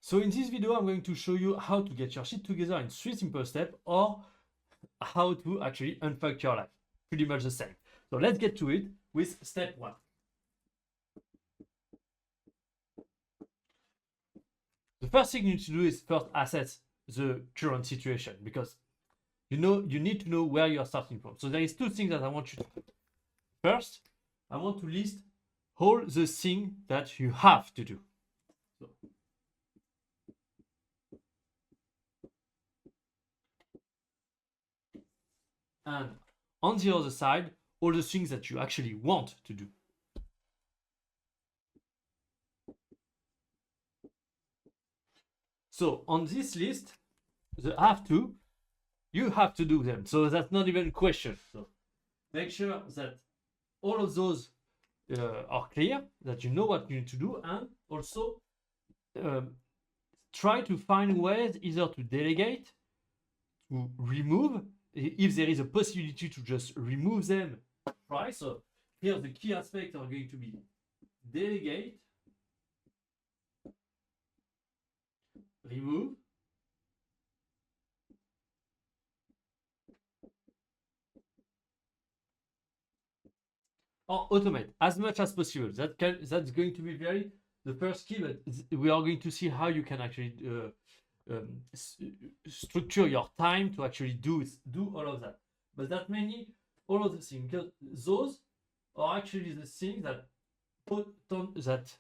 So in this video, I'm going to show you how to get your shit together in 3 simple steps, or how to actually unfuck your life. Pretty much the same. So let's get to it with step 1. The first thing you need to do is first assess the current situation, because you need to know where you are starting from. So there is 2 things that I want you to do. First, I want to list all the things that you have to do. So, and on the other side, all the things that you actually want to do. So on this list, the have to, you have to do them. So that's not even a question. So make sure that all of those are clear, that you know what you need to do, and also try to find ways either to delegate, to remove, if there is a possibility to just remove them, try. So here the key aspects are going to be delegate, remove, or automate as much as possible. That's going to be the first key, but we are going to see how you can actually structure your time to actually do all of that. But that mainly all of the things, because those are actually the things that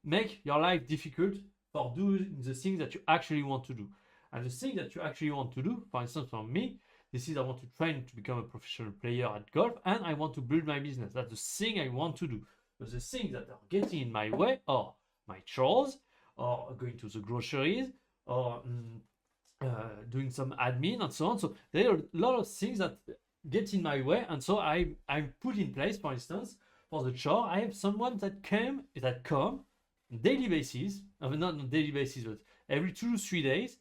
make your life difficult for doing the things that you actually want to do. And the thing that you actually want to do, for instance, for me, this is I want to train to become a professional player at golf, and I want to build my business. That's the thing I want to do. But the things that are getting in my way are my chores, or going to the groceries, or doing some admin and so on. So there are a lot of things that get in my way, and so I put in place, for instance, for the chore, I have someone that come on daily basis, not on daily basis, but every 2 to 3 days,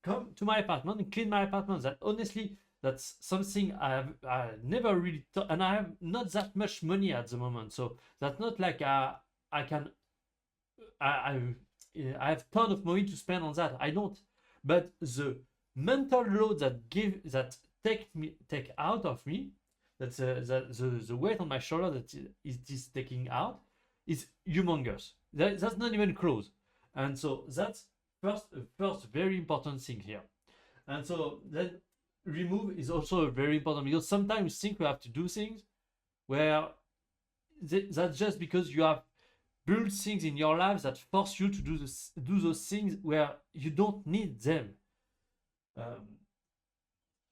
come to my apartment and clean my apartment. That honestly, that's something I never really thought, and I have not that much money at the moment, so that's not like I have ton of money to spend on that. I don't, but the mental load that take out of me, that's the weight on my shoulder that it is taking out, is humongous. That's not even close, and so that's first very important thing here. And so then remove is also very important, because sometimes you think you have to do things where that's just because you have built things in your life that force you to do those things where you don't need them.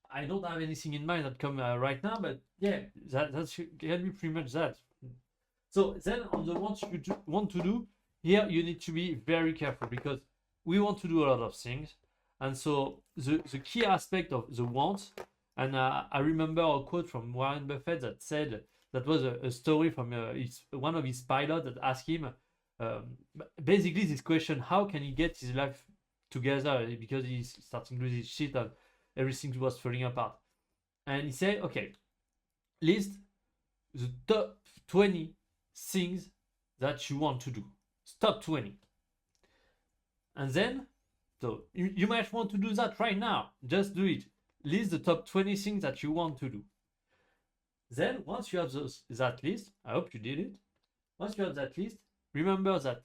I don't have anything in mind that come right now, but yeah, that can be pretty much that. So then on the ones you want to do, here you need to be very careful, because we want to do a lot of things. And so the key aspect of the wants, and I remember a quote from Warren Buffett that said, that was a story from one of his pilots that asked him basically this question: how can he get his life together, because he's starting to lose his shit and everything was falling apart. And he said, okay, list the top 20 things that you want to do. Top 20. And then, so you might want to do that right now. Just do it. List the top 20 things that you want to do. Then, once you have that list, I hope you did it. Once you have that list, remember that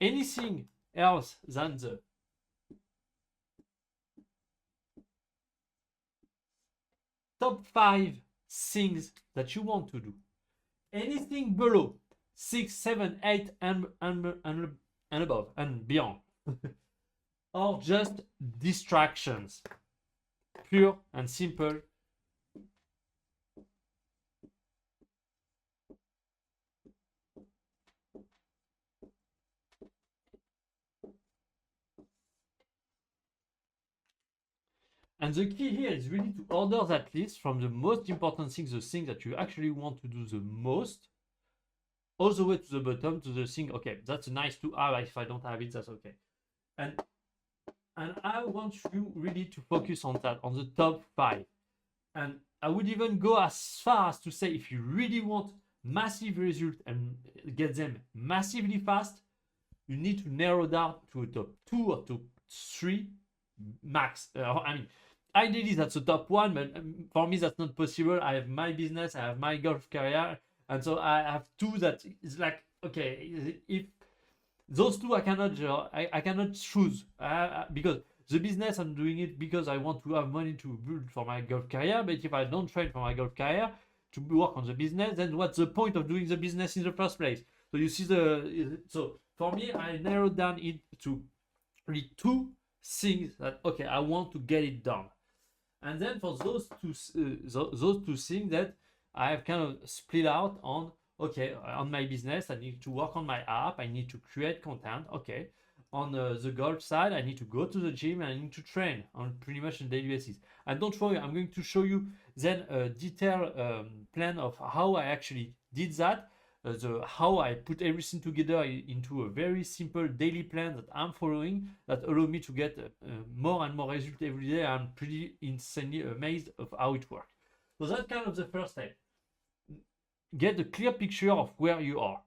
anything else than the top 5 things that you want to do, anything below 6, 7, 8, and above and beyond, are just distractions, pure and simple. And the key here is really to order that list from the most important things, the things that you actually want to do the most, all the way to the bottom, to the thing, okay, that's nice to have, if I don't have it, that's okay. And I want you really to focus on that, on the top 5. And I would even go as far as to say, if you really want massive results and get them massively fast, you need to narrow down to a top 2 or top 3 max. I mean, ideally that's a top 1, but for me that's not possible. I have my business, I have my golf career, and so I have 2 that is like, okay, if those 2 I cannot choose, because the business I'm doing it because I want to have money to build for my golf career. But if I don't train for my golf career to work on the business, then what's the point of doing the business in the first place? So you see so for me, I narrowed down it to really 2 things that, okay, I want to get it done. And then for those two things that I have kind of split out on, okay, on my business, I need to work on my app, I need to create content, okay. On the golf side, I need to go to the gym and I need to train on pretty much a daily basis. And don't worry, I'm going to show you then a detailed plan of how I actually did that, how I put everything together into a very simple daily plan that I'm following that allow me to get more and more results every day. I'm pretty insanely amazed of how it works. So that's kind of the first step. Get a clear picture of where you are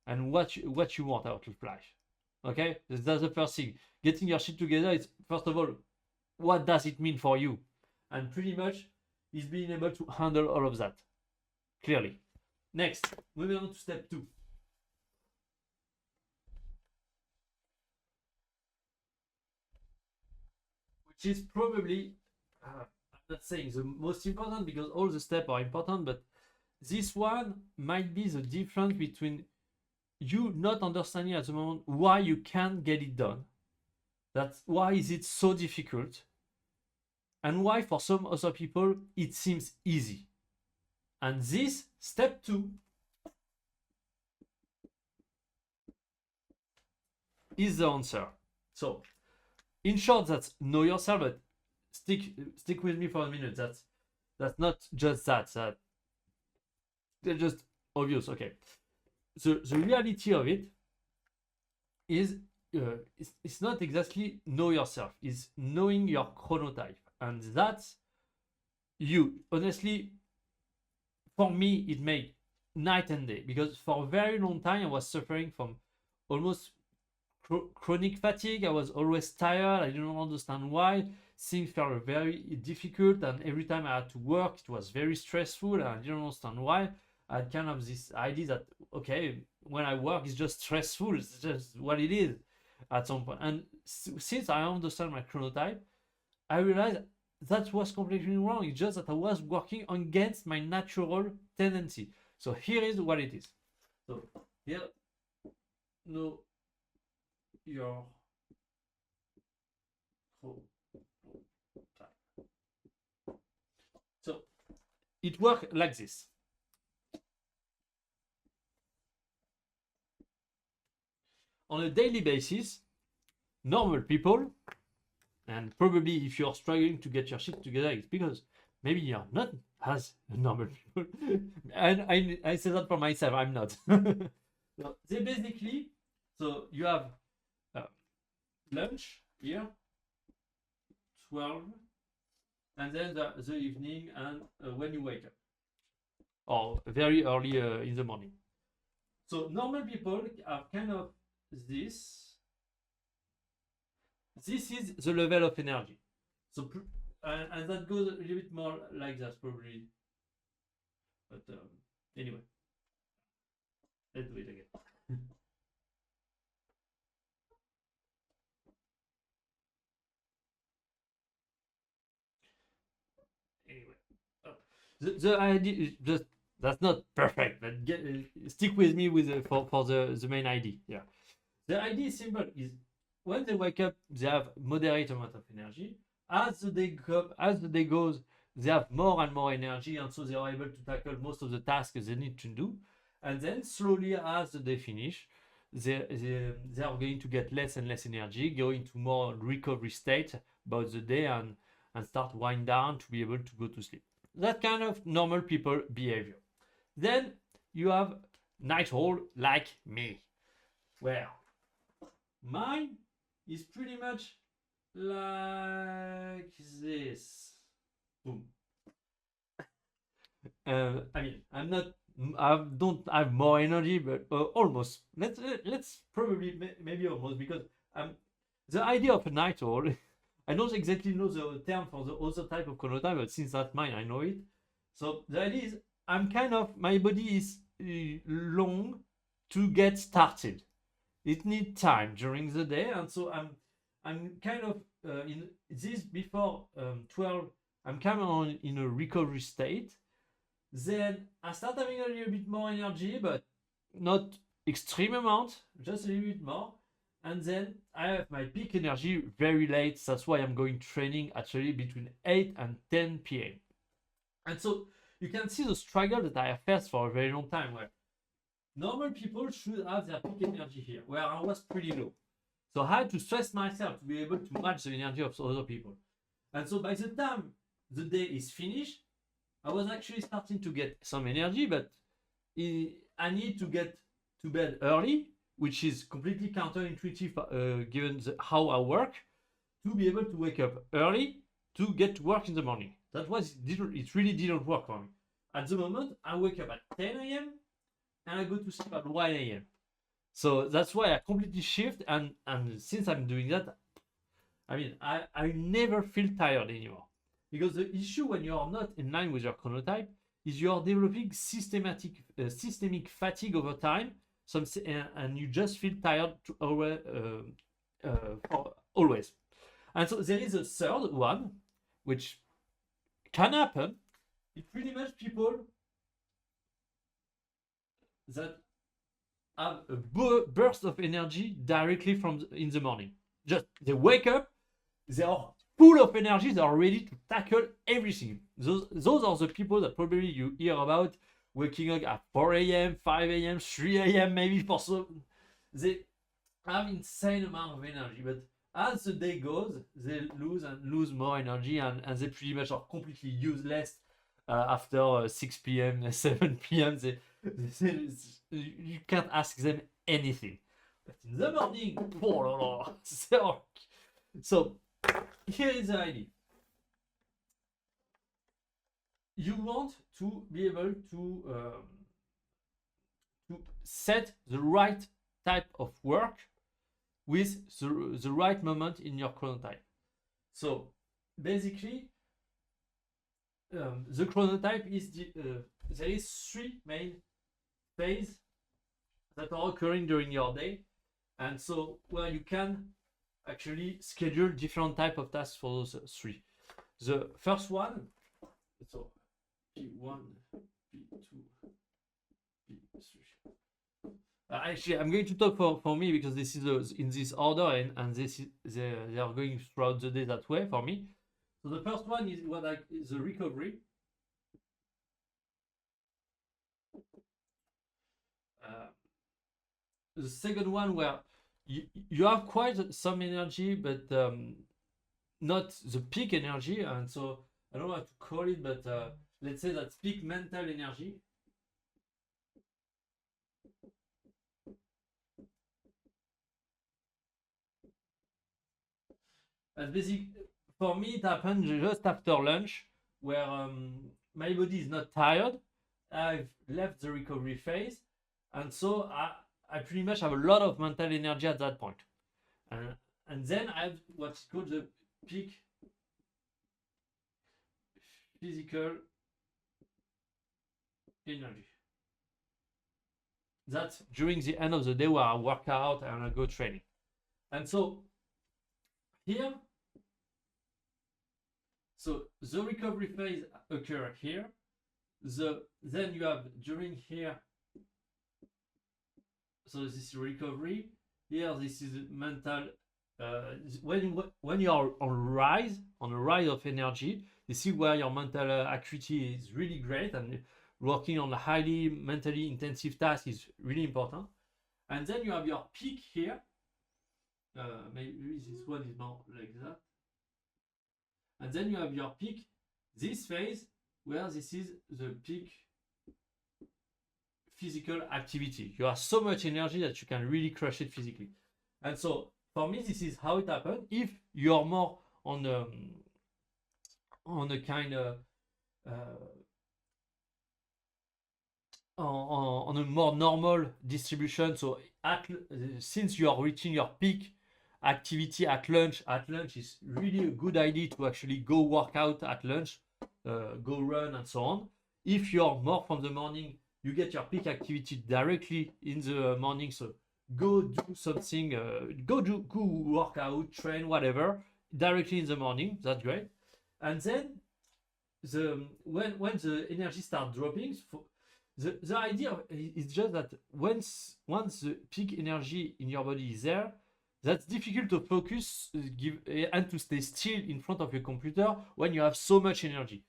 and what you want out of life. Okay, that's the first thing. Getting your shit together is, first of all, what does it mean for you? And pretty much is being able to handle all of that clearly. Next, moving on to step 2. Which is probably, I'm not saying the most important because all the steps are important, but this one might be the difference between you not understanding at the moment why you can't get it done. That's why is it so difficult, and why for some other people it seems easy. And this step 2 is the answer. So in short, that's know yourself, but stick with me for a minute. That's not just that they're just obvious. Okay, the reality of it is it's not exactly know yourself, it's knowing your chronotype. And that's you. Honestly, for me, it made night and day, because for a very long time I was suffering from almost chronic fatigue. I was always tired. I didn't understand why. Things felt very difficult, and every time I had to work, it was very stressful, and I didn't understand why. I had kind of this idea that, okay, when I work, it's just stressful. It's just what it is at some point. And since I understand my chronotype, I realized that was completely wrong. It's just that I was working against my natural tendency. So here is what it is. So here, no, your type. So it works like this. On a daily basis, normal people, and probably if you're struggling to get your shit together, it's because maybe you're not as normal people. And I say that for myself, I'm not. So they basically, so you have lunch here, 12, and then the evening, and when you wake up, or very early in the morning. So normal people are kind of this. This is the level of energy. So and that goes a little bit more like that probably. But anyway, let's do it again. Anyway, the idea is just, that's not perfect, but stick with me with for the main idea. Yeah, the idea is simple. Is when they wake up, they have moderate amount of energy. As the day goes, they have more and more energy, and so they are able to tackle most of the tasks they need to do. And then slowly, as the day finish, they are going to get less and less energy, go into more recovery state about the day, and start wind down to be able to go to sleep. That kind of normal people behavior. Then you have night owl like me, where mine is pretty much like this. Boom. I mean, I'm not I don't have more energy, but almost. Let's probably maybe almost, because the idea of a night owl. I don't exactly know the term for the other type of chronotype, but since that's mine, I know it. So the idea is I'm kind of my body is long to get started. It needs time during the day, and so I'm kind of in this before 12. I'm kind of in a recovery state. Then I start having a little bit more energy, but not extreme amount, just a little bit more. And then I have my peak energy very late. That's why I'm going training actually between 8 and 10 p.m. And so you can see the struggle that I have faced for a very long time, where normal people should have their peak energy here, where I was pretty low. So I had to stress myself to be able to match the energy of other people. And so by the time the day is finished, I was actually starting to get some energy, but I need to get to bed early, which is completely counterintuitive given how I work, to be able to wake up early to get to work in the morning. That was it really didn't work for me. At the moment, I wake up at 10 a.m. and I go to sleep at 1 a.m. So that's why I completely shift, and since I'm doing that, I mean I never feel tired anymore. Because the issue when you are not in line with your chronotype is you are developing systemic fatigue over time, and you just feel tired always. And so there is a third one, which can happen. It's pretty much people that have a burst of energy directly in the morning. Just they wake up, they are full of energy, they are ready to tackle everything. Those are the people that probably you hear about waking up at 4 a.m., 5 a.m., 3 a.m. maybe for some. They have insane amount of energy, but as the day goes, they lose more energy, and they pretty much are completely useless after 6 p.m., 7 p.m. You can't ask them anything. But in the morning, so here is the idea. You want to be able to set the right type of work with the right moment in your chronotype. So basically, the chronotype is there is 3 main phases that are occurring during your day, and so where you can actually schedule different type of tasks for those 3. The first one, so P1, P2, P3. Actually, I'm going to talk for me because this is in this order, and this is, they are going throughout the day that way for me. So the first one is is the recovery. The second one where you have quite some energy, but not the peak energy, and so I don't know how to call it, but let's say that's peak mental energy. That's basic. For me, it happened just after lunch, where my body is not tired. I've left the recovery phase, and so I pretty much have a lot of mental energy at that point. And then I have what's called the peak physical energy. That's during the end of the day where I work out and I go training. And so here, so the recovery phase occur here. Then you have during here, so this is recovery. Here, this is mental. When you are on a rise of energy, you see where your mental acuity is really great, and working on a highly mentally intensive task is really important. And then you have your peak here. Maybe this one is more like that. And then you have your peak, this phase, where this is the peak physical activity. You have so much energy that you can really crush it physically. And so for me, this is how it happened. If you're more on a kind of on a more normal distribution. So since you are reaching your peak activity at lunch is really a good idea to actually go work out at lunch, go run and so on. If you're more from the morning, you get your peak activity directly in the morning. So go do something, go work out, train, whatever, directly in the morning. That's great. And then when the energy starts dropping, the idea is just that once the peak energy in your body is there, that's difficult to focus and to stay still in front of your computer when you have so much energy.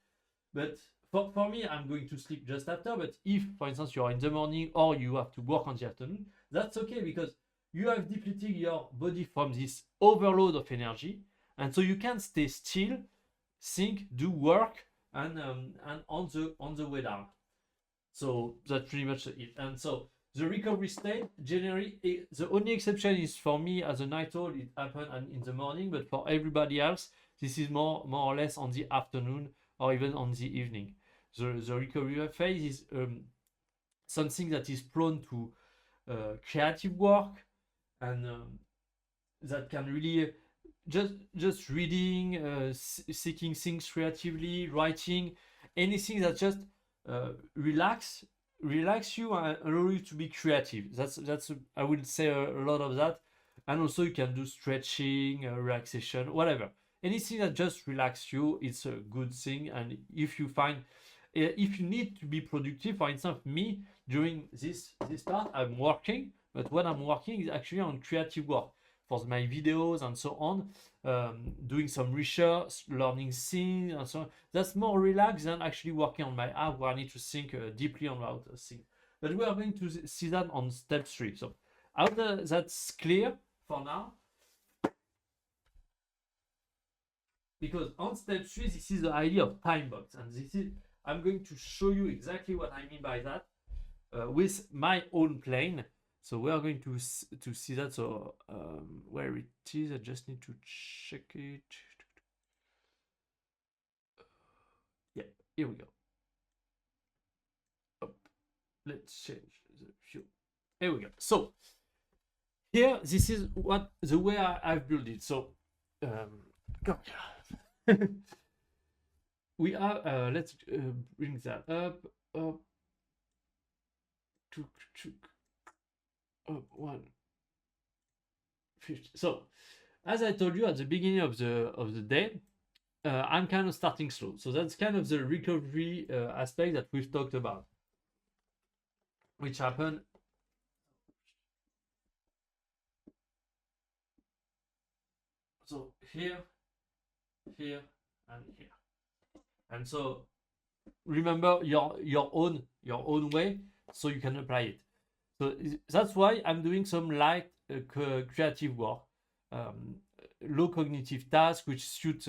But for me, I'm going to sleep just after. But if, for instance, you are in the morning or you have to work on the afternoon, that's okay because you have depleted your body from this overload of energy, and so you can stay still, think, do work, and on the way down. So that's pretty much it. And so the recovery state, generally, the only exception is for me as a night owl, it happened in the morning, but for everybody else, this is more or less on the afternoon or even on the evening. The recovery phase is something that is prone to creative work, and that can really just reading, seeking things creatively, writing, anything that just relax you and allow you to be creative. That's I would say a lot of that. And also you can do stretching, relaxation, whatever, anything that just relax you, it's a good thing. And if you find if you need to be productive, for instance, me during this part, I'm working, but when I'm working is actually on creative work for my videos and so on, doing some research, learning things and so on. That's more relaxed than actually working on my app where I need to think deeply about a thing. But we are going to see that on step 3. So after that's clear for now, because on step 3, this is the idea of time box, and this is I'm going to show you exactly what I mean by that with my own plane. So we are going to see that. So where it is, I just need to check it. Yeah, here we go. Let's change the view. Here we go. So here, this is what the way I've built it. So we are. Let's bring that up. Up. Up 150. So as I told you at the beginning of the day, I'm kind of starting slow. So that's kind of the recovery aspect that we've talked about, which happened. So here, here, and here. And so remember your own way, so you can apply it. So that's why I'm doing some light creative work, low cognitive tasks which suit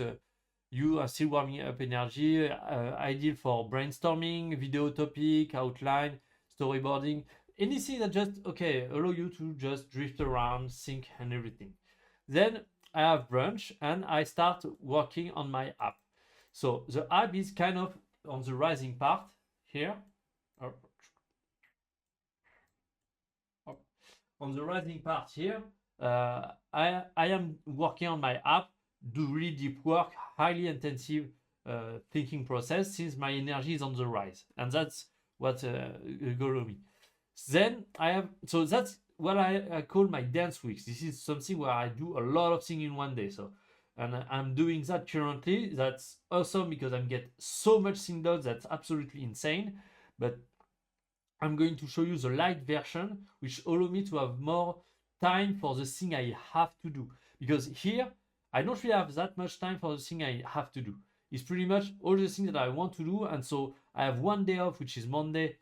you are still warming up energy, ideal for brainstorming, video topic, outline, storyboarding, anything that just allow you to just drift around, think and everything. Then I have brunch and I start working on my app. So the app is kind of on the rising part here. On the rising part here, I am working on my app, do really deep work, highly intensive thinking process, since my energy is on the rise, and that's what goes me. Then I have, so that's what I call my dance weeks. This is something where I do a lot of things in one day. So, and I'm doing that currently. That's awesome because I'm get so much thing done. That's absolutely insane. But I'm going to show you the light version, which allow me to have more time for the thing I have to do. Because here, I don't really have that much time for the thing I have to do. It's pretty much all the things that I want to do, and so I have one day off, which is Monday.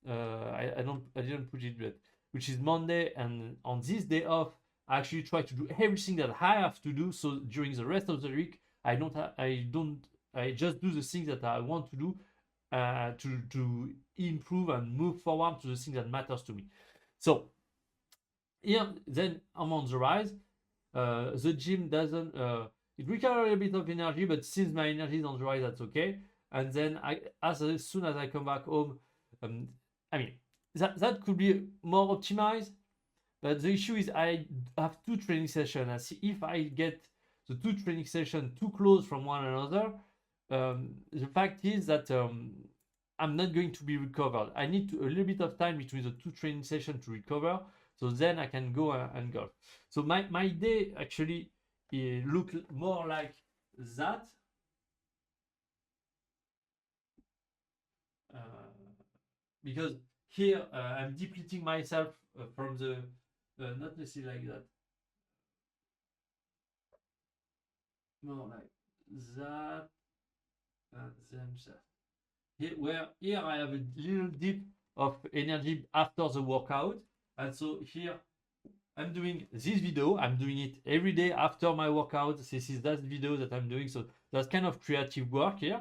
I didn't put it, but which is Monday, and on this day off, I actually try to do everything that I have to do. So during the rest of the week, I just do the things that I want to do. To improve and move forward to the thing that matters to me. So here, then I'm on the rise. The gym doesn't, it requires a bit of energy, but since my energy is on the rise, that's okay. And then as soon as I come back home, I mean, that could be more optimized, but the issue is I have 2 training sessions. And see, if I get the 2 training sessions too close from one another, the fact is that I'm not going to be recovered. I need a little bit of time between the 2 training sessions to recover, so then I can go and golf. So my day actually look more like that. Because here I'm depleting myself from the not necessarily like that, more like that, and then that. Here I have a little dip of energy after the workout, and so here I'm doing this video. I'm doing it every day after my workout. This is that video that I'm doing. So that's kind of creative work here.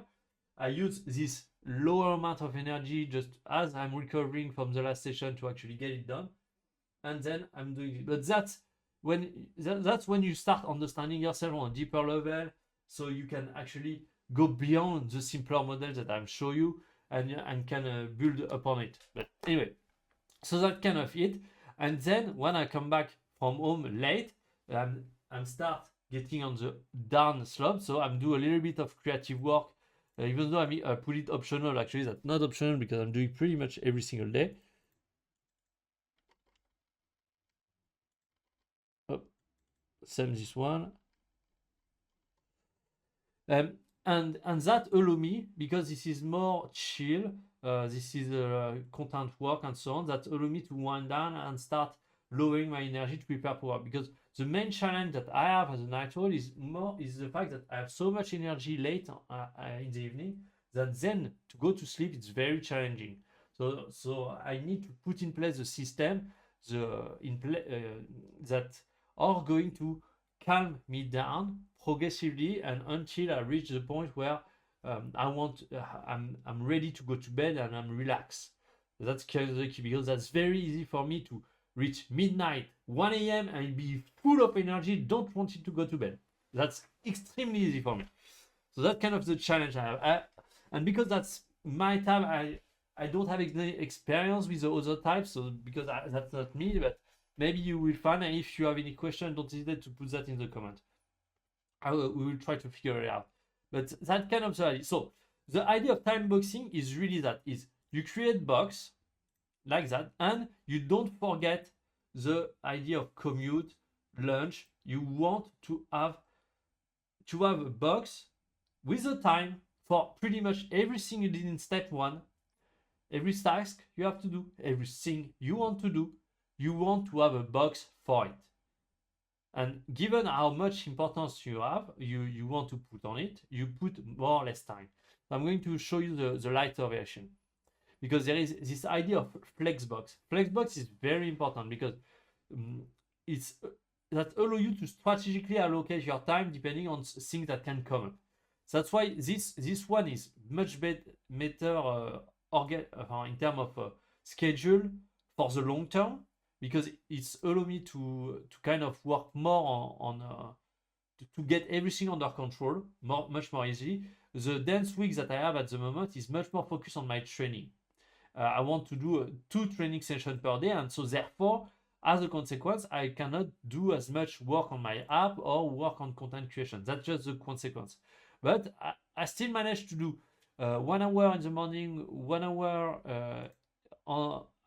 I use this lower amount of energy just as I'm recovering from the last session to actually get it done, and then I'm doing it. But that's when you start understanding yourself on a deeper level, so you can actually go beyond the simpler model that I'm showing you, and can build upon it. But anyway, so that's kind of it. And then when I come back from home late, I'm start getting on the down slope. So I'm do a little bit of creative work, even though I put it optional. Actually, that's not optional because I'm doing pretty much every single day. Oh, same this one. And that allow me, because this is more chill, this is content work and so on, that allow me to wind down and start lowering my energy to prepare for work. Because the main challenge that I have as a night owl is the fact that I have so much energy late in the evening that then to go to sleep it's very challenging. So I need to put in place the system that are going to calm me down progressively and until I reach the point where I'm ready to go to bed and I'm relaxed. That's kind of the key, because that's very easy for me to reach midnight, 1 a.m. and be full of energy, don't want it to go to bed. That's extremely easy for me. So that's kind of the challenge I have. And because that's my type, I don't have any experience with the other types, so because that's not me, but maybe you will find. And if you have any question, don't hesitate to put that in the comment. We will try to figure it out. But that kind of the idea. So the idea of time boxing is really that: is you create box like that, and you don't forget the idea of commute, lunch. You want to have a box with a time for pretty much everything you did in step 1. Every task you have to do, everything you want to do, you want to have a box for it. And given how much importance you have, you want to put on it, you put more or less time. So I'm going to show you the lighter version, because there is this idea of flexbox. Flexbox is very important because it's that allow you to strategically allocate your time depending on things that can come up. So that's why this one is much better in terms of schedule for the long term, because it's allow me to kind of work more on to get everything under control much more easily. The dance week that I have at the moment is much more focused on my training. I want to do 2 training sessions per day, and so therefore, as a consequence, I cannot do as much work on my app or work on content creation. That's just the consequence. But I still manage to do 1 hour in the morning, 1 hour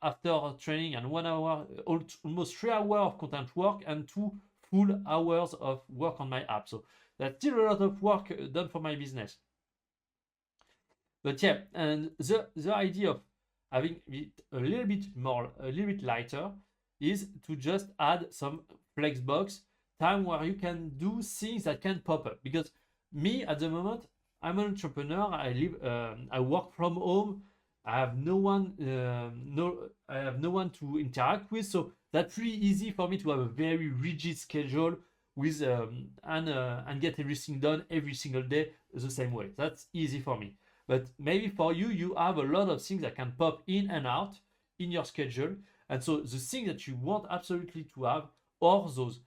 after training, and 1 hour, almost 3 hours of content work, and 2 full hours of work on my app. So that's still a lot of work done for my business. But yeah, and the idea of having it a little bit lighter is to just add some flex box time where you can do things that can pop up. Because me at the moment, I'm an entrepreneur. I work from home. I have no one to interact with, so that's pretty easy for me to have a very rigid schedule with and get everything done every single day the same way. That's easy for me. But maybe for you, you have a lot of things that can pop in and out in your schedule, and so the thing that you want absolutely to have, or those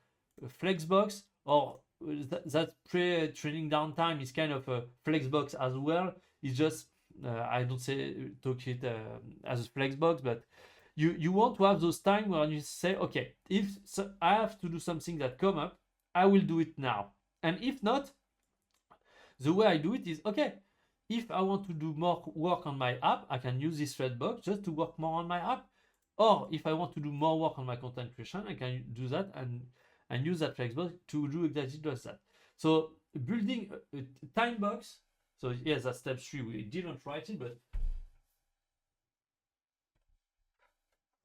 flex box, or that pre-training downtime is kind of a flex box as well. It's just I don't say talk it as a flex box, but you want to have those time where you say, okay, if so I have to do something that come up, I will do it now. And if not, the way I do it is, okay, if I want to do more work on my app, I can use this thread box just to work more on my app. Or if I want to do more work on my content creation, I can do that and use that flexbox to do exactly just that. So building a time box. So yes, that's step 3. We didn't write it, but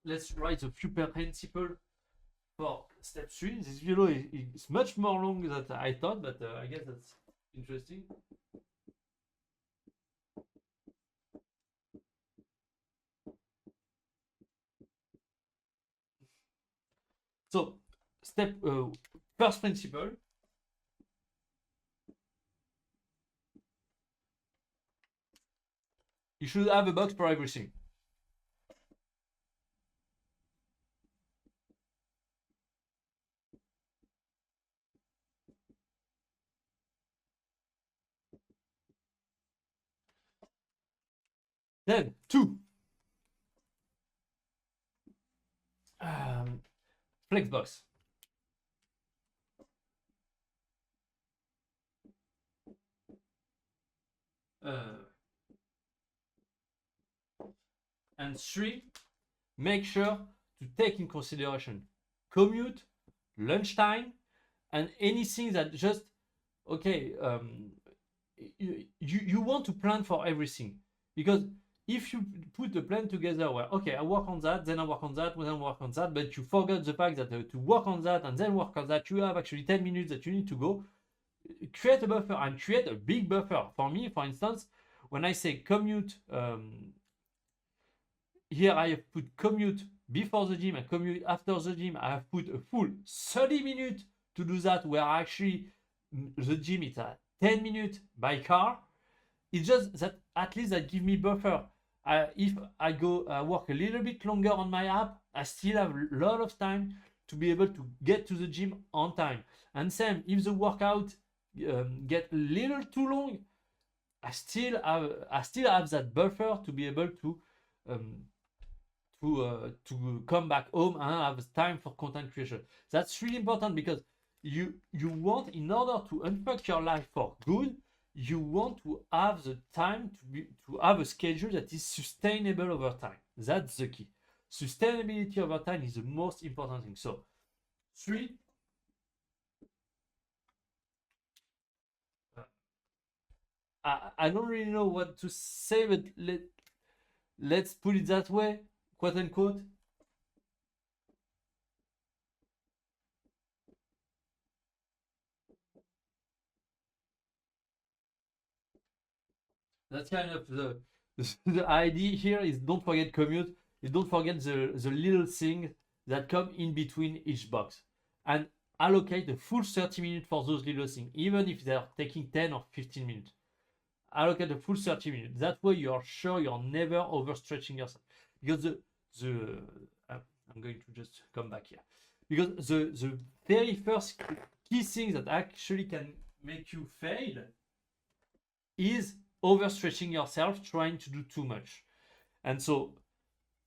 let's write a few principles for step 3. This video is much more long than I thought, but I guess that's interesting. So step first principle. You should have a box for everything. Then 2. Flexbox. And 3, make sure to take in consideration commute, lunchtime, and anything that just, okay, you want to plan for everything. Because if you put a plan together where, okay, I work on that, then I work on that, then I work on that, but you forget the fact that to work on that and then work on that, you have actually 10 minutes that you need to go, create a buffer and create a big buffer. For me, for instance, when I say commute, here I have put commute before the gym and commute after the gym. I have put a full 30 minutes to do that, where actually the gym is at 10 minutes by car. It's just that at least that give me buffer. If I go work a little bit longer on my app, I still have a lot of time to be able to get to the gym on time. And same, if the workout get a little too long, I still have that buffer to be able to come back home and have time for content creation. That's really important, because you want, in order to unfuck your life for good, you want to have the time to have a schedule that is sustainable over time. That's the key. Sustainability over time is the most important thing. So 3, I don't really know what to say, but let's put it that way, quote unquote. That's kind of the idea here is, don't forget commute. You don't forget the little things that come in between each box, and allocate the full 30 minutes for those little things, even if they're taking 10 or 15 minutes. Allocate the full 30 minutes. That way you are sure you're never overstretching yourself. Because I'm going to just come back here. Because the very first key thing that actually can make you fail is overstretching yourself, trying to do too much. And so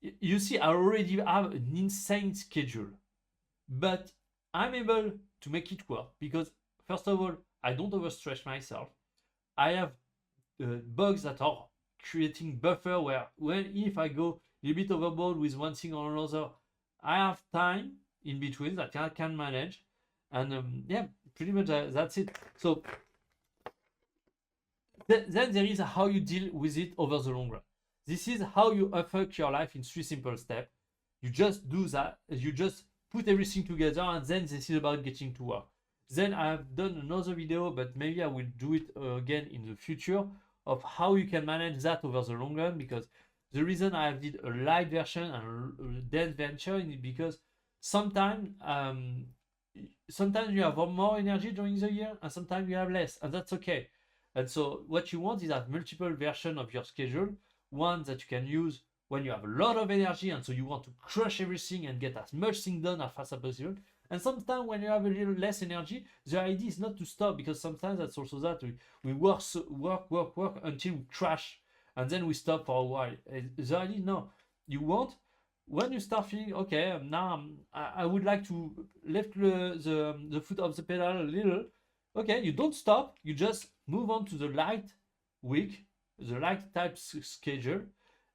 you see, I already have an insane schedule, but I'm able to make it work because, first of all, I don't overstretch myself. I have bugs that are creating buffer where, if I go a bit overboard with one thing or another, I have time in between that I can manage. And yeah, pretty much that's it. So then there is how you deal with it over the long run. This is how you affect your life in 3 simple steps. You just do that. You just put everything together, and then this is about getting to work. Then I have done another video, but maybe I will do it again in the future, of how you can manage that over the long run. Because the reason I did a light version and a dense version is because sometimes you have more energy during the year, and sometimes you have less, and that's okay. And so what you want is have multiple versions of your schedule, one that you can use when you have a lot of energy, and so you want to crush everything and get as much thing done as fast as possible. And sometimes when you have a little less energy, the idea is not to stop, because sometimes that's also that we work until we crash. and then we stop for a while. The idea, no, you want, when you start feeling okay, now I would like to lift the foot of the pedal a little. Okay, you don't stop, you just move on to the light week, the light type schedule,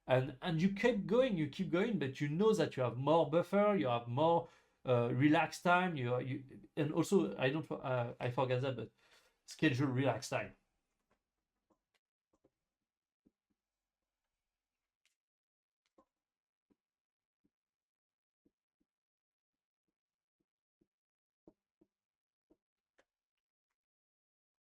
and you keep going, but you know that you have more buffer, you have more relaxed time, and also I forget that, but schedule relaxed time.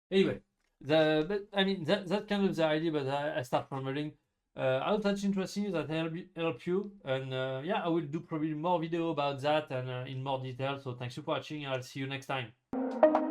Anyway, but I mean that kind of the idea, but I start rambling. I hope that's interesting, that help you, and yeah, I will do probably more video about that and in more detail. So thanks for watching. I'll see you next time.